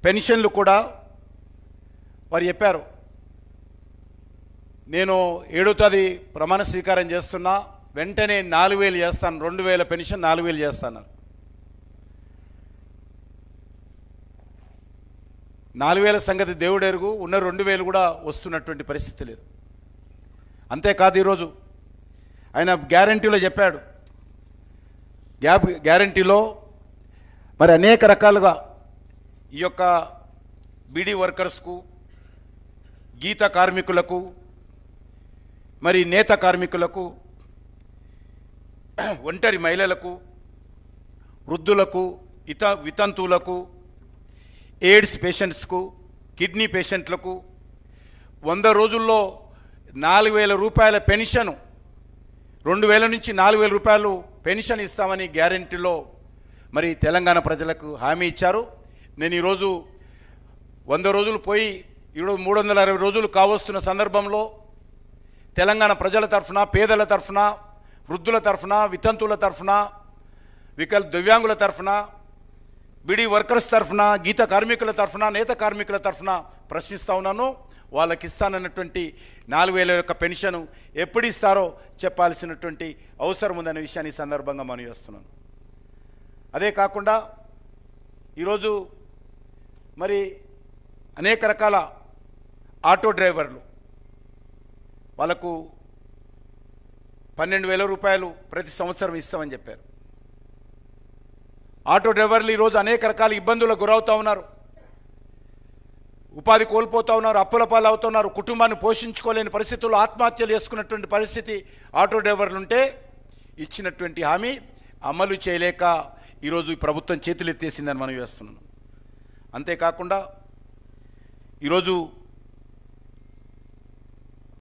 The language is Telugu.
పెన్షన్లు కూడా వారు చెప్పారు, నేను 7వ తేదీ ప్రమాణ స్వీకారం చేస్తున్నా, వెంటనే 4000 చేస్తాను, 2000 పెన్షన్ 4000 చేస్తాను. 4000 సంగతి దేవుడు ఎరుగు, ఉన్న 2000 కూడా వస్తున్నటువంటి పరిస్థితి లేదు. అంతేకాదు ఈరోజు ఆయన గ్యారంటీలో చెప్పాడు, గ్యారంటీలో మరి అనేక రకాలుగా ఈ యొక్క బీడీ వర్కర్స్కు, గీత కార్మికులకు, మరి నేత కార్మికులకు, ఒంటరి మహిళలకు, వృద్ధులకు, వితంతువులకు, ఎయిడ్స్ పేషెంట్స్కు, కిడ్నీ పేషెంట్లకు 100 రోజుల్లో 4000 రూపాయల పెన్షను, 2000 నుంచి 4000 రూపాయలు పెన్షన్ ఇస్తామని గ్యారంటీలో మరి తెలంగాణ ప్రజలకు హామీ ఇచ్చారు. నేను ఈరోజు 100 రోజులు పోయి ఈరోజు 360 రోజులు కావస్తున్న సందర్భంలో తెలంగాణ ప్రజల తరఫున, పేదల తరఫున, వృద్ధుల తరఫున, వితంతువుల తరఫున, దివ్యాంగుల తరఫున, బీడీ వర్కర్స్ తరఫున, గీత కార్మికుల తరఫున, నేత కార్మికుల తరఫున ప్రశ్నిస్తూ ఉన్నాను. వాళ్ళకి ఇస్తానన్నటువంటి 4000 యొక్క పెన్షన్ ఎప్పుడు ఇస్తారో చెప్పాల్సినటువంటి అవసరం ఉందనే విషయాన్ని ఈ సందర్భంగా మనవి చేస్తున్నాను. అదే కాకుండా ఈరోజు మరి అనేక రకాల ఆటో డ్రైవర్లు, వాళ్ళకు 12,000 రూపాయలు ప్రతి సంవత్సరం ఇస్తామని చెప్పారు. ఆటో డ్రైవర్లు ఈరోజు అనేక రకాల ఇబ్బందులకు గురవుతూ ఉన్నారు, ఉపాధి కోల్పోతూ ఉన్నారు, అప్పుల పాలు అవుతున్నారు, కుటుంబాన్ని పోషించుకోలేని పరిస్థితుల్లో ఆత్మహత్యలు చేసుకున్నటువంటి పరిస్థితి ఆటో డ్రైవర్లు ఉంటే ఇచ్చినటువంటి హామీ అమలు చేయలేక ఈరోజు ఈ ప్రభుత్వం చేతులెత్తేసిందని మనం వేస్తున్నాను. అంతేకాకుండా ఈరోజు